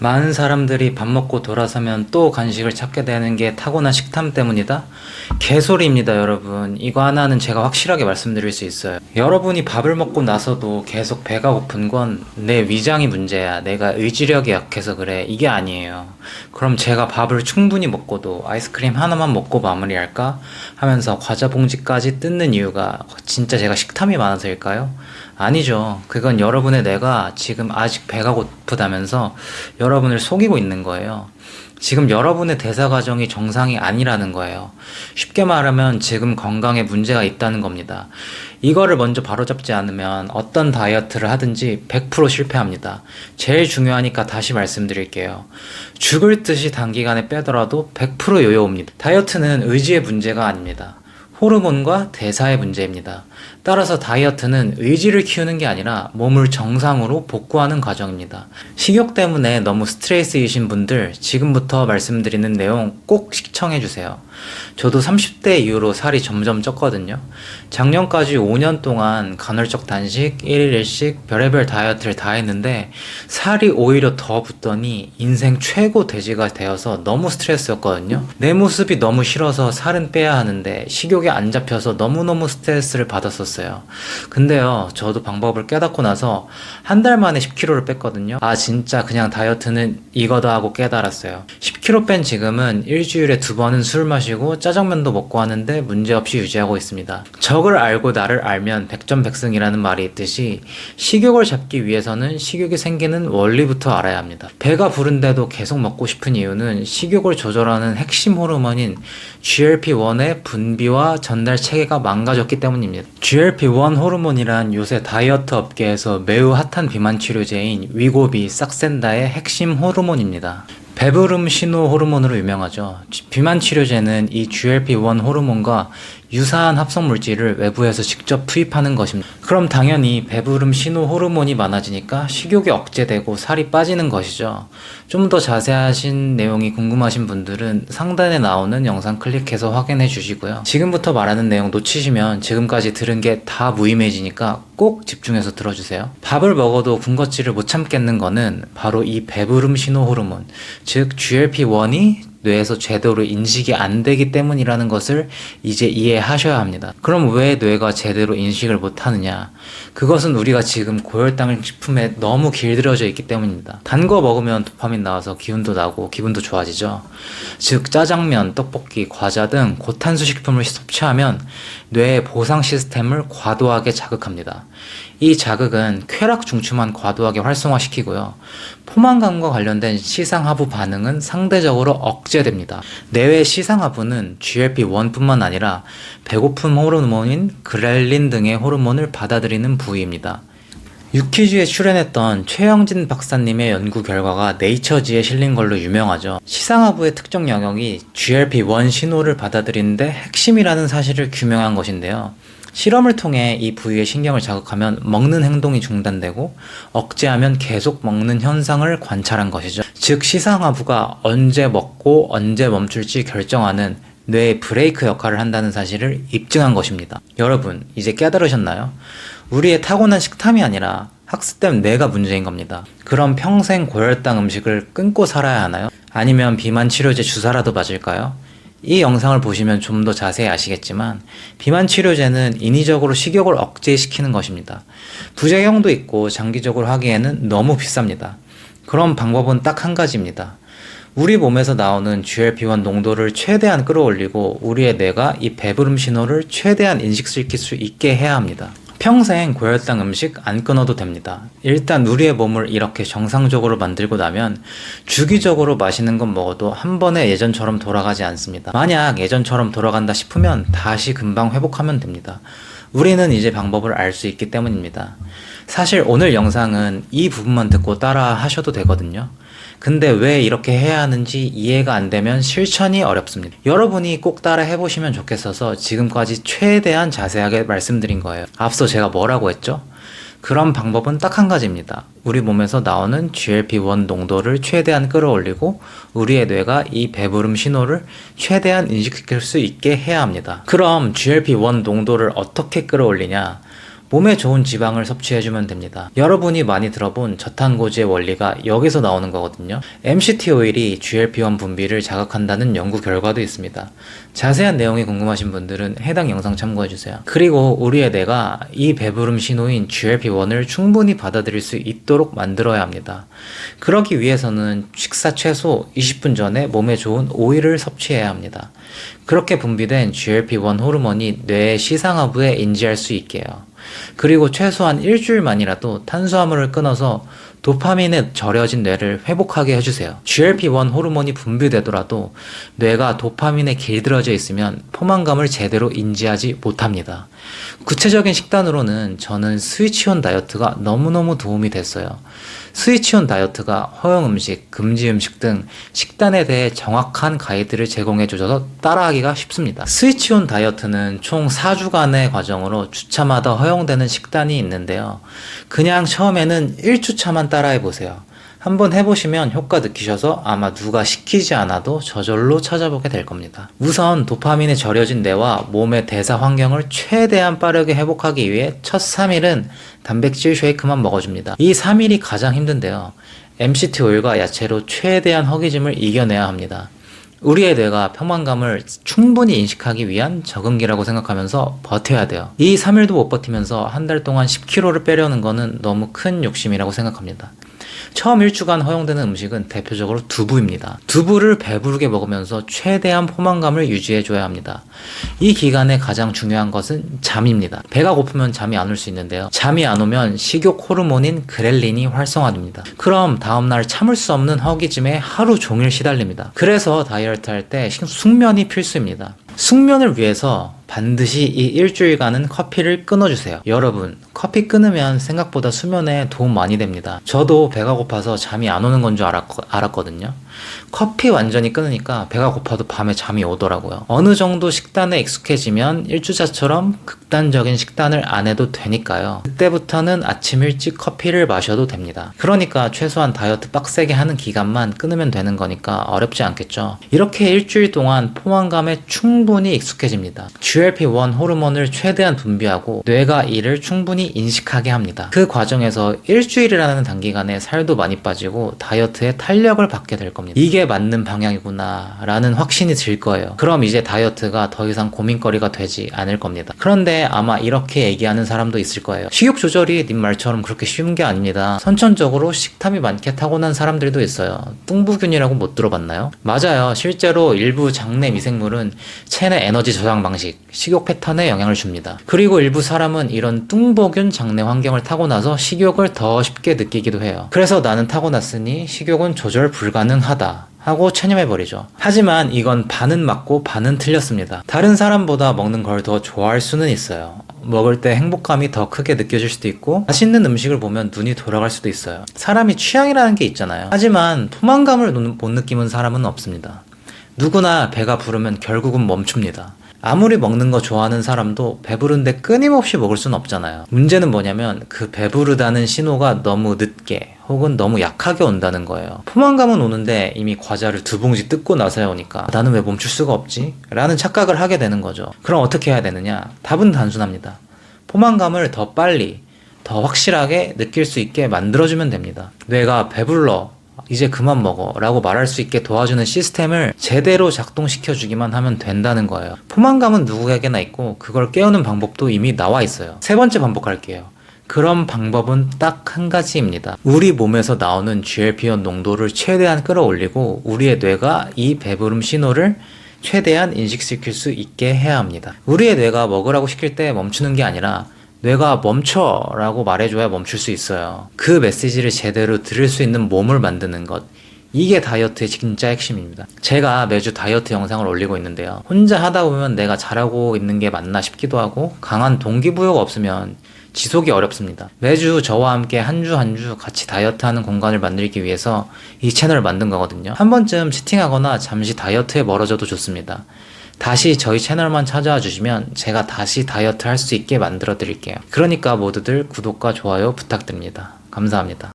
많은 사람들이 밥 먹고 돌아서면 또 간식을 찾게 되는 게 타고난 식탐 때문이다? 개소리입니다, 여러분. 이거 하나는 제가 확실하게 말씀드릴 수 있어요. 여러분이 밥을 먹고 나서도 계속 배가 고픈 건 내 위장이 문제야. 내가 의지력이 약해서 그래. 이게 아니에요. 그럼 제가 밥을 충분히 먹고도 아이스크림 하나만 먹고 마무리할까? 하면서 과자 봉지까지 뜯는 이유가 진짜 제가 식탐이 많아서일까요? 아니죠. 그건 여러분의 뇌가 지금 아직 배가 고프다면서 여러분을 속이고 있는 거예요. 지금 여러분의 대사 과정이 정상이 아니라는 거예요. 쉽게 말하면 지금 건강에 문제가 있다는 겁니다. 이거를 먼저 바로잡지 않으면 어떤 다이어트를 하든지 100% 실패합니다. 제일 중요하니까 다시 말씀드릴게요. 죽을 듯이 단기간에 빼더라도 100% 요요 옵니다. 다이어트는 의지의 문제가 아닙니다. 호르몬과 대사의 문제입니다. 따라서 다이어트는 의지를 키우는 게 아니라 몸을 정상으로 복구하는 과정입니다. 식욕 때문에 너무 스트레스이신 분들, 지금부터 말씀드리는 내용 꼭 시청해주세요. 저도 30대 이후로 살이 점점 쪘거든요. 작년까지 5년 동안 간헐적 단식, 1일 1식, 별의별 다이어트를 다 했는데 살이 오히려 더 붙더니 인생 최고 돼지가 되어서 너무 스트레스였거든요. 내 모습이 너무 싫어서 살은 빼야 하는데 식욕이 안 잡혀서 너무너무 스트레스를 받았었어요. 근데요, 저도 방법을 깨닫고 나서 한 달 만에 10kg를 뺐거든요. 아, 진짜 그냥 다이어트는 이거다 하고 깨달았어요. 10kg 뺀 지금은 일주일에 2번은 술 마시고 짜장면도 먹고 하는데 문제없이 유지하고 있습니다. 적을 알고 나를 알면 백전백승이라는 말이 있듯이 식욕을 잡기 위해서는 식욕이 생기는 원리부터 알아야 합니다. 배가 부른데도 계속 먹고 싶은 이유는 식욕을 조절하는 핵심 호르몬인 GLP-1의 분비와 전달 체계가 망가졌기 때문입니다. GLP-1 호르몬이란 요새 다이어트 업계에서 매우 핫한 비만 치료제인 위고비, 싹센다의 핵심 호르몬입니다. 배부름 신호 호르몬으로 유명하죠. 비만 치료제는 이 GLP-1 호르몬과 유사한 합성 물질을 외부에서 직접 투입하는 것입니다. 그럼 당연히 배부름 신호 호르몬이 많아지니까 식욕이 억제되고 살이 빠지는 것이죠. 좀 더 자세하신 내용이 궁금하신 분들은 상단에 나오는 영상 클릭해서 확인해 주시고요. 지금부터 말하는 내용 놓치시면 지금까지 들은 게 다 무의미해지니까 꼭 집중해서 들어주세요. 밥을 먹어도 군것질을 못 참겠는 거는 바로 이 배부름 신호 호르몬, 즉 GLP-1이 뇌에서 제대로 인식이 안 되기 때문이라는 것을 이제 이해하셔야 합니다. 그럼 왜 뇌가 제대로 인식을 못 하느냐? 그것은 우리가 지금 고혈당 식품에 너무 길들여져 있기 때문입니다. 단 거 먹으면 도파민 나와서 기운도 나고 기분도 좋아지죠. 즉 짜장면, 떡볶이, 과자 등 고탄수 식품을 섭취하면 뇌의 보상 시스템을 과도하게 자극합니다. 이 자극은 쾌락 중추만 과도하게 활성화시키고요. 포만감과 관련된 시상하부 반응은 상대적으로 억제됩니다. 내외 시상하부는 GLP-1뿐만 아니라 배고픔 호르몬인 그렐린 등의 호르몬을 받아들이는 부위입니다. 유퀴즈에 출연했던 최영진 박사님의 연구 결과가 네이처지에 실린 걸로 유명하죠. 시상하부의 특정 영역이 GLP-1 신호를 받아들이는데 핵심이라는 사실을 규명한 것인데요. 실험을 통해 이 부위의 신경을 자극하면 먹는 행동이 중단되고 억제하면 계속 먹는 현상을 관찰한 것이죠. 즉 시상하부가 언제 먹고 언제 멈출지 결정하는 뇌의 브레이크 역할을 한다는 사실을 입증한 것입니다. 여러분, 이제 깨달으셨나요? 우리의 타고난 식탐이 아니라 학습된 뇌가 문제인 겁니다. 그럼 평생 고혈당 음식을 끊고 살아야 하나요? 아니면 비만 치료제 주사라도 맞을까요? 이 영상을 보시면 좀 더 자세히 아시겠지만 비만 치료제는 인위적으로 식욕을 억제시키는 것입니다. 부작용도 있고 장기적으로 하기에는 너무 비쌉니다. 그럼 방법은 딱 한 가지입니다. 우리 몸에서 나오는 GLP-1 농도를 최대한 끌어올리고 우리의 뇌가 이 배부름 신호를 최대한 인식시킬 수 있게 해야 합니다. 평생 고혈당 음식 안 끊어도 됩니다. 일단 우리의 몸을 이렇게 정상적으로 만들고 나면 주기적으로 맛있는 건 먹어도 한 번에 예전처럼 돌아가지 않습니다. 만약 예전처럼 돌아간다 싶으면 다시 금방 회복하면 됩니다. 우리는 이제 방법을 알 수 있기 때문입니다. 사실 오늘 영상은 이 부분만 듣고 따라 하셔도 되거든요. 근데 왜 이렇게 해야 하는지 이해가 안 되면 실천이 어렵습니다. 여러분이 꼭 따라 해보시면 좋겠어서 지금까지 최대한 자세하게 말씀드린 거예요. 앞서 제가 뭐라고 했죠? 그런 방법은 딱 한 가지입니다. 우리 몸에서 나오는 GLP-1 농도를 최대한 끌어올리고 우리의 뇌가 이 배부름 신호를 최대한 인식시킬 수 있게 해야 합니다. 그럼 GLP-1 농도를 어떻게 끌어올리냐? 몸에 좋은 지방을 섭취해주면 됩니다. 여러분이 많이 들어본 저탄고지의 원리가 여기서 나오는 거거든요. MCT 오일이 GLP-1 분비를 자극한다는 연구 결과도 있습니다. 자세한 내용이 궁금하신 분들은 해당 영상 참고해주세요. 그리고 우리의 뇌가 이 배부름 신호인 GLP-1을 충분히 받아들일 수 있도록 만들어야 합니다. 그러기 위해서는 식사 최소 20분 전에 몸에 좋은 오일을 섭취해야 합니다. 그렇게 분비된 GLP-1 호르몬이 뇌의 시상하부에 인지할 수 있게요. 그리고 최소한 일주일만이라도 탄수화물을 끊어서 도파민에 절여진 뇌를 회복하게 해주세요. GLP-1 호르몬이 분비되더라도 뇌가 도파민에 길들여져 있으면 포만감을 제대로 인지하지 못합니다. 구체적인 식단으로는 저는 스위치온 다이어트가 너무너무 도움이 됐어요. 스위치온 다이어트가 허용 음식, 금지 음식 등 식단에 대해 정확한 가이드를 제공해 주셔서 따라하기가 쉽습니다. 스위치온 다이어트는 총 4주간의 과정으로 주차마다 허용되는 식단이 있는데요. 그냥 처음에는 1주차만 따라해 보세요. 한번 해보시면 효과 느끼셔서 아마 누가 시키지 않아도 저절로 찾아보게 될 겁니다. 우선 도파민에 절여진 뇌와 몸의 대사 환경을 최대한 빠르게 회복하기 위해 첫 3일은 단백질 쉐이크만 먹어줍니다. 이 3일이 가장 힘든데요. MCT 오일과 야채로 최대한 허기짐을 이겨내야 합니다. 우리의 뇌가 포만감을 충분히 인식하기 위한 적응기라고 생각하면서 버텨야 돼요. 이 3일도 못 버티면서 한 달 동안 10kg를 빼려는 거는 너무 큰 욕심이라고 생각합니다. 처음 1주간 허용되는 음식은 대표적으로 두부입니다. 두부를 배부르게 먹으면서 최대한 포만감을 유지해줘야 합니다. 이 기간에 가장 중요한 것은 잠입니다. 배가 고프면 잠이 안 올 수 있는데요. 잠이 안 오면 식욕 호르몬인 그렐린이 활성화됩니다. 그럼 다음날 참을 수 없는 허기짐에 하루 종일 시달립니다. 그래서 다이어트 할 때 숙면이 필수입니다. 숙면을 위해서 반드시 이 일주일간은 커피를 끊어주세요. 여러분, 커피 끊으면 생각보다 수면에 도움 많이 됩니다. 저도 배가 고파서 잠이 안 오는 건 줄 알았거든요. 커피 완전히 끊으니까 배가 고파도 밤에 잠이 오더라고요. 어느 정도 식단에 익숙해지면 1주차처럼 극단적인 식단을 안 해도 되니까요. 그때부터는 아침 일찍 커피를 마셔도 됩니다. 그러니까 최소한 다이어트 빡세게 하는 기간만 끊으면 되는 거니까 어렵지 않겠죠. 이렇게 일주일 동안 포만감에 충분히 익숙해집니다. GLP-1 호르몬을 최대한 분비하고 뇌가 이를 충분히 인식하게 합니다. 그 과정에서 일주일이라는 단기간에 살도 많이 빠지고 다이어트에 탄력을 받게 될 겁니다. 이게 맞는 방향이구나 라는 확신이 들 거예요. 그럼 이제 다이어트가 더 이상 고민거리가 되지 않을 겁니다. 그런데 아마 이렇게 얘기하는 사람도 있을 거예요. 식욕 조절이 님 말처럼 그렇게 쉬운 게 아닙니다. 선천적으로 식탐이 많게 타고난 사람들도 있어요. 뚱부균이라고 못 들어봤나요? 맞아요. 실제로 일부 장내 미생물은 체내 에너지 저장 방식, 식욕 패턴에 영향을 줍니다. 그리고 일부 사람은 이런 뚱보균 장내 환경을 타고나서 식욕을 더 쉽게 느끼기도 해요. 그래서 나는 타고났으니 식욕은 조절 불가능하다 하고 체념해버리죠. 하지만 이건 반은 맞고 반은 틀렸습니다. 다른 사람보다 먹는 걸 더 좋아할 수는 있어요. 먹을 때 행복감이 더 크게 느껴질 수도 있고 맛있는 음식을 보면 눈이 돌아갈 수도 있어요. 사람이 취향이라는 게 있잖아요. 하지만 포만감을 못 느끼는 사람은 없습니다. 누구나 배가 부르면 결국은 멈춥니다. 아무리 먹는 거 좋아하는 사람도 배부른데 끊임없이 먹을 수는 없잖아요. 문제는 뭐냐면 그 배부르다는 신호가 너무 늦게 혹은 너무 약하게 온다는 거예요. 포만감은 오는데 이미 과자를 2봉지 뜯고 나서야 오니까 나는 왜 멈출 수가 없지? 라는 착각을 하게 되는 거죠. 그럼 어떻게 해야 되느냐? 답은 단순합니다. 포만감을 더 빨리, 더 확실하게 느낄 수 있게 만들어주면 됩니다. 뇌가 배불러, 이제 그만 먹어 라고 말할 수 있게 도와주는 시스템을 제대로 작동시켜주기만 하면 된다는 거예요. 포만감은 누구에게나 있고 그걸 깨우는 방법도 이미 나와 있어요. 3번째 반복할게요. 그런 방법은 딱 한 가지입니다. 우리 몸에서 나오는 GLP-1 농도를 최대한 끌어올리고 우리의 뇌가 이 배부름 신호를 최대한 인식시킬 수 있게 해야 합니다. 우리의 뇌가 먹으라고 시킬 때 멈추는 게 아니라 뇌가 멈춰 라고 말해줘야 멈출 수 있어요. 그 메시지를 제대로 들을 수 있는 몸을 만드는 것, 이게 다이어트의 진짜 핵심입니다. 제가 매주 다이어트 영상을 올리고 있는데요. 혼자 하다 보면 내가 잘하고 있는 게 맞나 싶기도 하고 강한 동기부여가 없으면 지속이 어렵습니다. 매주 저와 함께 한 주 한 주 같이 다이어트하는 공간을 만들기 위해서 이 채널을 만든 거거든요. 한 번쯤 치팅하거나 잠시 다이어트에 멀어져도 좋습니다. 다시 저희 채널만 찾아와 주시면 제가 다시 다이어트 할 수 있게 만들어 드릴게요. 그러니까 모두들 구독과 좋아요 부탁드립니다. 감사합니다.